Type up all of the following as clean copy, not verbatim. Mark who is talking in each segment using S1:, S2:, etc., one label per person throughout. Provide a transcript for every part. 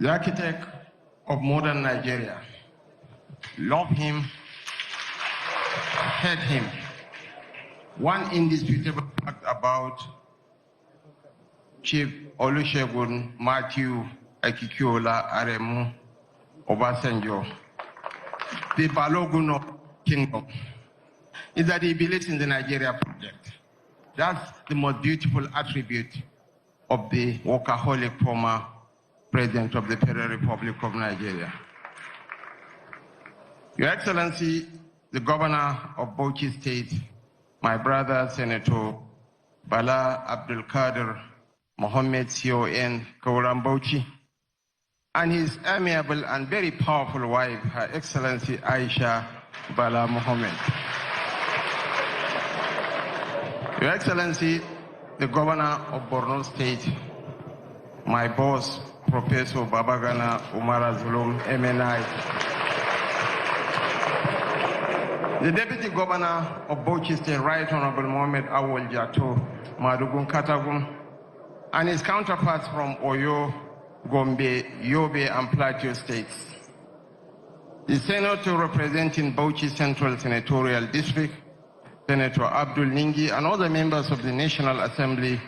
S1: the architect of modern Nigeria. Love him, hate him. One indisputable fact about Chief Olusegun Matthew Akikiola Aremu Obasanjo, the Balogun of Kingdom, is that he believes in the Nigeria project. That's the most beautiful attribute of the workaholic former President of the Federal Republic of Nigeria. Your Excellency, the Governor of Bauchi State, my brother, Senator Bala Abdul Qadir Mohammed CON Kauram Bauchi, and his amiable and very powerful wife, Her Excellency Aisha Bala Mohammed. Your Excellency, the Governor of Borno State, my boss, Professor Babagana Umar Zulum, MNI, the Deputy Governor of Bauchi State, Right Honorable Mohammed Awol Jato Madugun Katagum, and his counterparts from Oyo, Gombe, Yobe, and Plateau states. The Senator representing Bauchi Central Senatorial District, Senator Abdul Ningi, and other members of the National Assembly,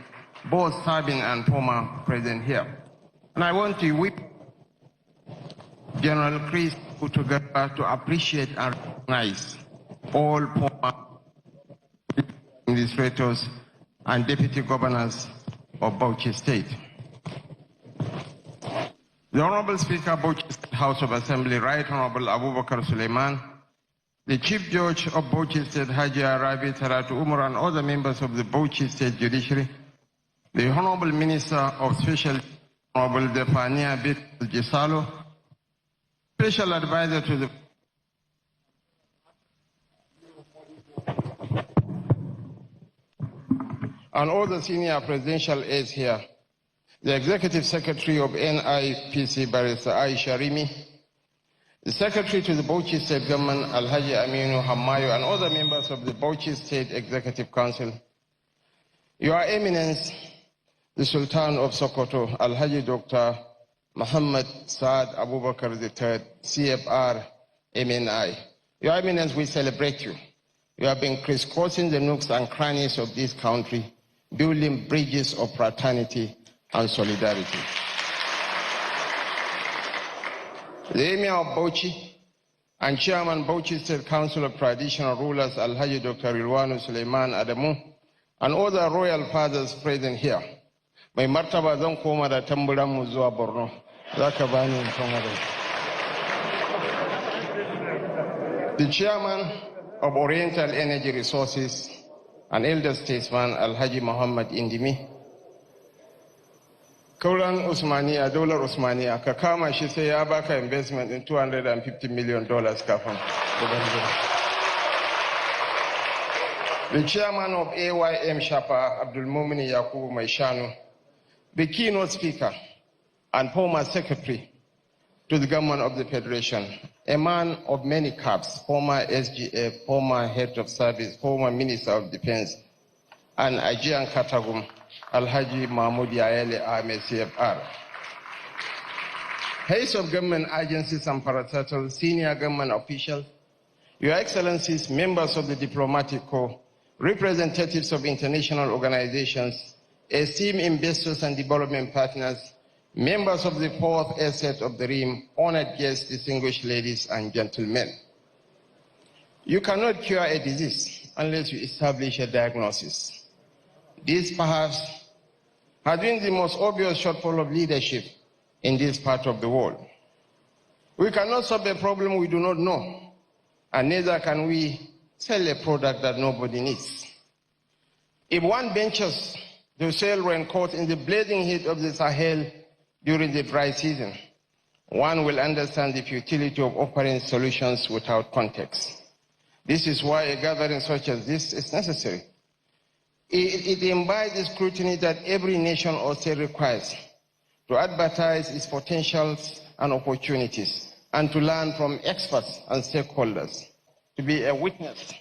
S1: both serving and former present here. And I want to whip General Chris Utugaba to appreciate and recognize all former administrators and deputy governors of Bauchi State. The Honorable Speaker of Bauchi State House of Assembly, Right Honorable Abubakar Suleiman, the Chief Judge of Bauchi State, Haji Arabi Taratu Umar, and other members of the Bauchi State Judiciary, the Honorable Minister of Special, Honorable Defania Bit Gisalo, Special Advisor to the and all the senior presidential aides here, the Executive Secretary of NIPC, Barrister Aisha Rimi, the Secretary to the Bauchi State Government, Alhaji Aminu Hamayo, and other members of the Bauchi State Executive Council, Your Eminence, the Sultan of Sokoto, Alhaji Dr. Muhammad Saad Abubakar III, CFR, MNI. Your Eminence, we celebrate you. You have been crisscrossing the nooks and crannies of this country, building bridges of fraternity and solidarity. The Emir of Bauchi and Chairman Bauchi State Council of Traditional Rulers, Alhaji Dr. Rilwanu Suleiman Adamu, and other royal fathers present here. Mai martaba zan koma da tamburan mu zuwa Borno. Zaka bani in The Chairman of Oriental Energy Resources, an elder statesman, Alhaji Muhammad Indimi. Kauran Usmania, Dollar Usmania, ka kama shi sai ya baka investment in $250 million kafin. The Chairman of AYM Shapa, Abdul Mumini Yakubu Maishanu, the keynote speaker and former secretary to the government of the Federation, a man of many caps, former SGF, former head of service, former Minister of Defense, and Ajian Katagum, Alhaji Mahmoud Yaeli Ahmed CFR. Heads of government agencies and parastatals, senior government officials, Your Excellencies, members of the diplomatic corps, representatives of international organizations, esteemed investors and development partners, members of the fourth asset of the Rim, honored guests, distinguished ladies and gentlemen. You cannot cure a disease unless you establish a diagnosis. This perhaps has been the most obvious shortfall of leadership in this part of the world. We cannot solve a problem we do not know, and neither can we sell a product that nobody needs. If one ventures to sell raincoat in the blazing heat of the Sahel during the dry season, one will understand the futility of offering solutions without context. This is why a gathering such as this is necessary. It imbibes the scrutiny that every nation or state requires to advertise its potentials and opportunities, and to learn from experts and stakeholders, to be a witness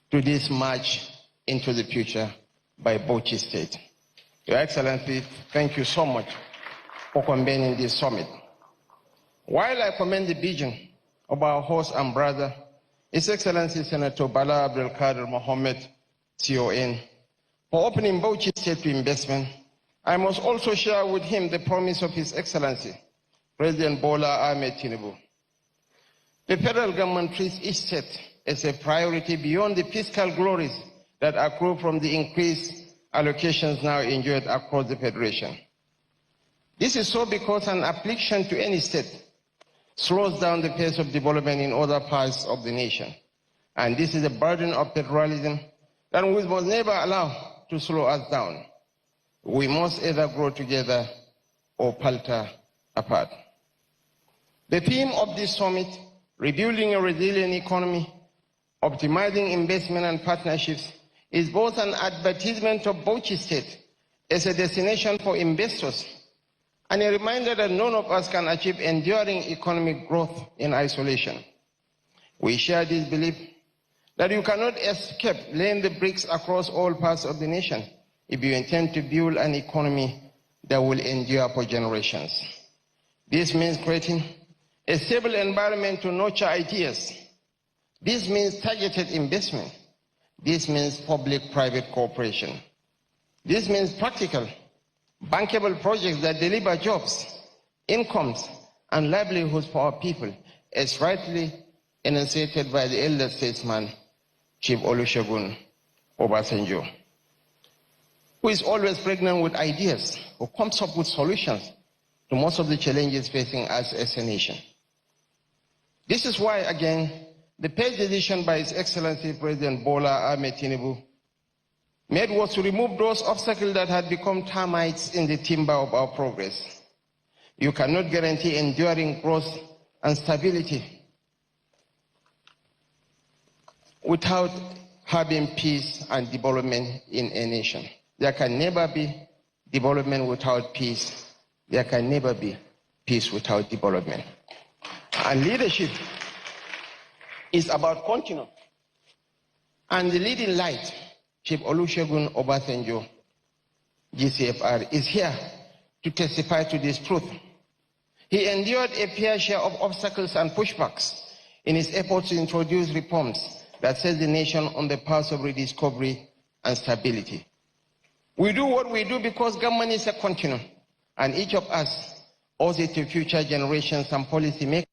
S1: to this march into the future by Bauchi State. Your Excellency, thank you so much for convening this summit. While I commend the vision of our host and brother, His Excellency Senator Bala Abdulkader Mohammed, CON, for opening Bauchi State to investment, I must also share with him the promise of His Excellency, President Bola Ahmed Tinubu. The federal government treats each state as a priority beyond the fiscal glories that accrue from the increased allocations now enjoyed across the Federation. This is so because an affliction to any state slows down the pace of development in other parts of the nation. And this is a burden of federalism that we must never allow to slow us down. We must either grow together or palter apart. The theme of this summit, rebuilding a resilient economy, optimizing investment and partnerships, is both an advertisement of Bauchi State as a destination for investors and a reminder that none of us can achieve enduring economic growth in isolation. We share this belief that you cannot escape laying the bricks across all parts of the nation if you intend to build an economy that will endure for generations. This means creating a stable environment to nurture ideas. This means targeted investment. This means public-private cooperation. This means practical, bankable projects that deliver jobs, incomes, and livelihoods for our people, as rightly enunciated by the elder statesman, Chief Olusegun Obasanjo, who is always pregnant with ideas, who comes up with solutions to most of the challenges facing us as a nation. This is why, again, the page decision by His Excellency President Bola Ahmed Tinubu made was to remove those obstacles that had become termites in the timber of our progress. You cannot guarantee enduring growth and stability without having peace and development in a nation. There can never be development without peace. There can never be peace without development. And leadership is about continuum. And the leading light, Chief Olusegun Obasanjo, GCFR, is here to testify to this truth. He endured a fair share of obstacles and pushbacks in his efforts to introduce reforms that set the nation on the path of rediscovery and stability. We do what we do because government is a continuum, and each of us owes it to future generations and policymakers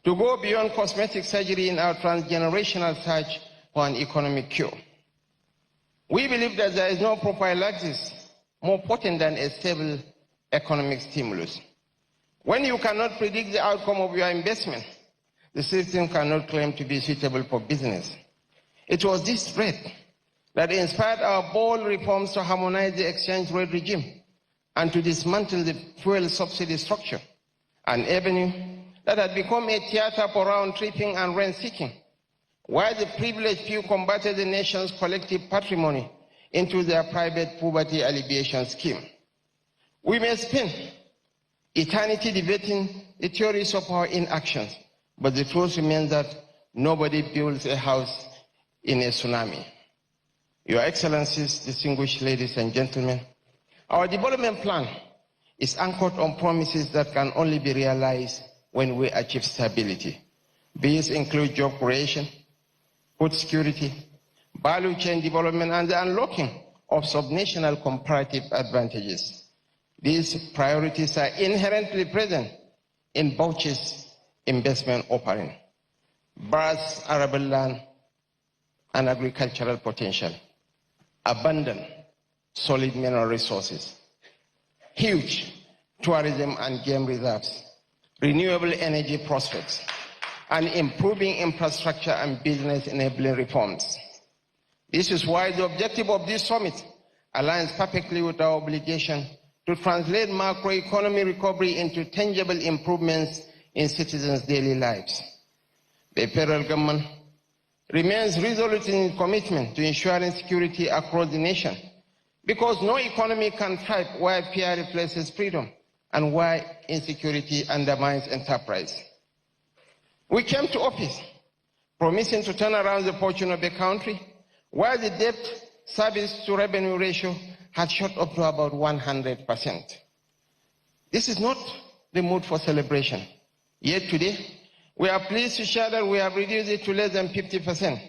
S1: to go beyond cosmetic surgery in our transgenerational search for an economic cure. We believe that there is no profile like this more potent than a stable economic stimulus. When you cannot predict the outcome of your investment, the system cannot claim to be suitable for business. It was this threat that inspired our bold reforms to harmonize the exchange rate regime and to dismantle the fuel subsidy structure, an avenue that had become a theater for round-tripping and rent-seeking, while the privileged few converted the nation's collective patrimony into their private poverty alleviation scheme. We may spend eternity debating the theories of our inactions, but the truth remains that nobody builds a house in a tsunami. Your Excellencies, distinguished ladies and gentlemen, our development plan is anchored on promises that can only be realized when we achieve stability. These include job creation, food security, value chain development, and the unlocking of subnational comparative advantages. These priorities are inherently present in Bauchi's investment offering: vast arable land and agricultural potential, abundant solid mineral resources, huge tourism and game reserves, renewable energy prospects, and improving infrastructure and business enabling reforms. This is why the objective of this summit aligns perfectly with our obligation to translate macroeconomic recovery into tangible improvements in citizens' daily lives. The federal government remains resolute in its commitment to ensuring security across the nation, because no economy can thrive while fear replaces freedom and while insecurity undermines enterprise. We came to office promising to turn around the fortune of the country, while the debt service to revenue ratio had shot up to about 100%. This is not the mood for celebration. Yet today, we are pleased to share that we have reduced it to less than 50%.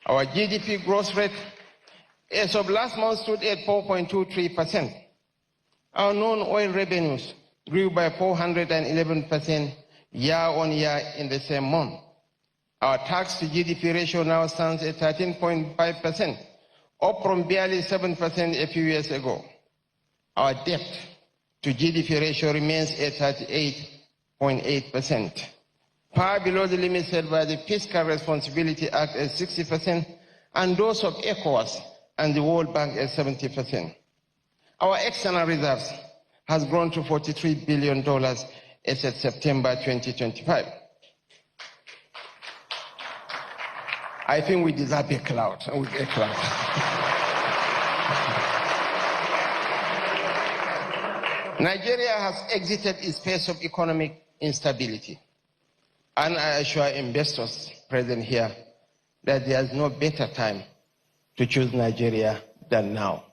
S1: Our GDP growth rate as of last month stood at 4.23%. Our non-oil revenues grew by 411% year-on-year in the same month. Our tax to GDP ratio now stands at 13.5%, up from barely 7% a few years ago. Our debt to GDP ratio remains at 38.8%, far below the limit set by the Fiscal Responsibility Act at 60%, and those of ECOWAS and the World Bank at 70%. Our external reserves has grown to $43 billion as of September 2025. I think we deserve a cloud. Nigeria has exited its phase of economic instability. And I assure investors present here that there is no better time to choose Nigeria than now.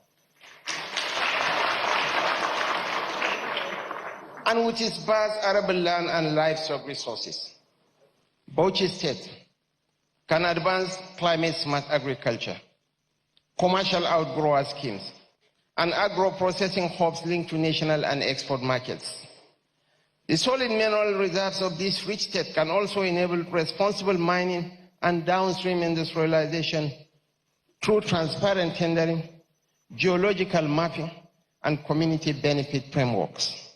S1: And with its vast arable land and livestock resources, Bauchi State can advance climate-smart agriculture, commercial outgrower schemes, and agro-processing hubs linked to national and export markets. The solid mineral reserves of this rich state can also enable responsible mining and downstream industrialization through transparent tendering, geological mapping, and community benefit frameworks.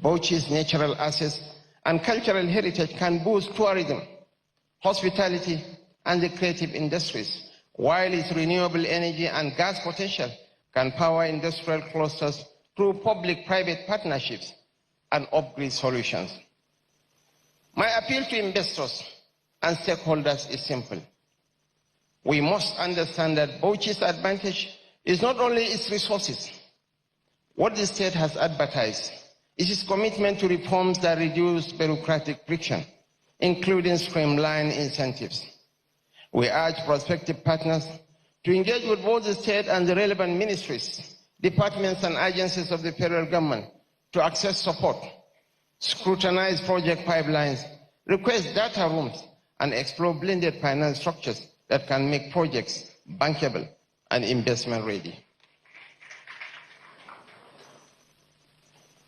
S1: Bauchi's natural assets and cultural heritage can boost tourism, hospitality, and the creative industries, while its renewable energy and gas potential can power industrial clusters through public-private partnerships and off-grid solutions. My appeal to investors and stakeholders is simple. We must understand that Bauchi's advantage is not only its resources. What the state has advertised is its commitment to reforms that reduce bureaucratic friction, including streamlined incentives. We urge prospective partners to engage with both the state and the relevant ministries, departments, and agencies of the federal government to access support, scrutinize project pipelines, request data rooms, and explore blended finance structures that can make projects bankable and investment ready.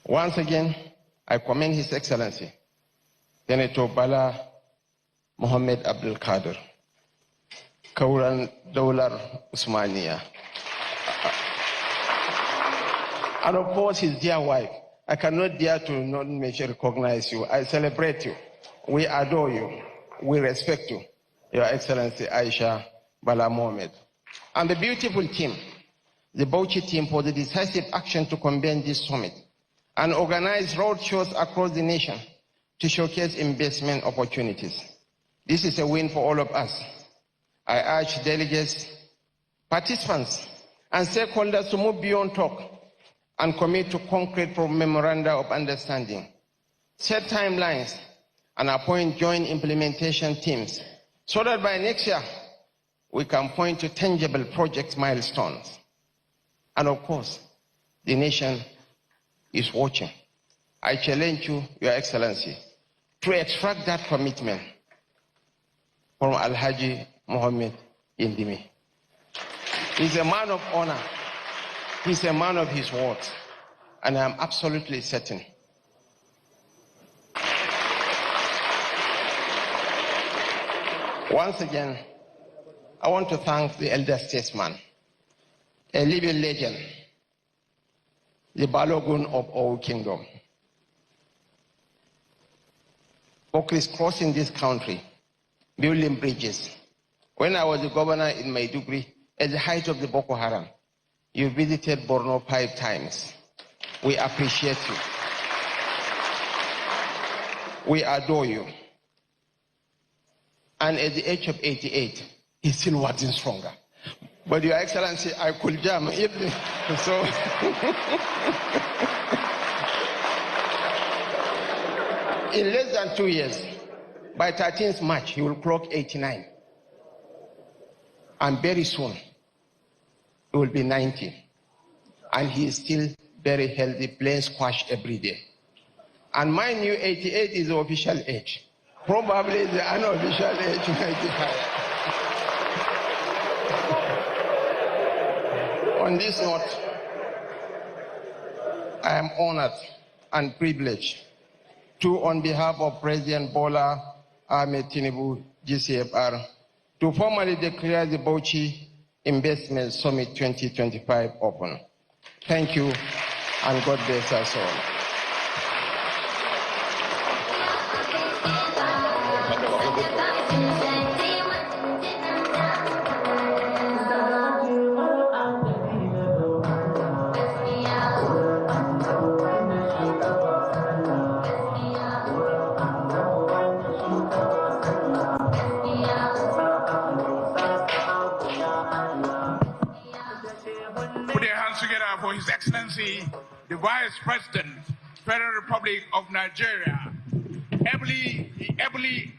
S1: Once again, I commend His Excellency, Senator Bala Mohammed Abdul Qadir, Kauran Daular Usmania, and of course his dear wife. I cannot dare to not recognize you. I celebrate you. We adore you. We respect you, Your Excellency Aisha Bala Mohammed. And the beautiful team, the Bauchi team, for the decisive action to convene this summit and organize road shows across the nation to showcase investment opportunities. This is a win for all of us. I urge delegates, participants, and stakeholders to move beyond talk and commit to concrete memoranda of understanding, set timelines, and appoint joint implementation teams so that by next year we can point to tangible project milestones. And of course, the nation is watching. I challenge you, Your Excellency, to extract that commitment from Alhaji Mohammed Indimi. He's a man of honor. He's a man of his words. And I'm absolutely certain once again, I want to thank the elder statesman, a living legend, the Balogun of our kingdom, for crisscrossing this country, building bridges. When I was the governor in Maiduguri, at the height of the Boko Haram, you visited Borno 5 times. We appreciate you. We adore you. And at the age of 88, he's still working stronger. But Your Excellency, I could jam if so. In less than 2 years, by 13th March, he will clock 89. And very soon, he will be 90. And he is still very healthy, playing squash every day. And mind you, 88 is the official age. Probably the unofficial age might be higher. On this note, I am honored and privileged to, on behalf of President Bola Ahmed Tinubu, GCFR, to formally declare the Bauchi Investment Summit 2025 open. Thank you, and God bless us all.
S2: Put your hands together for His Excellency, the Vice President, Federal Republic of Nigeria, ably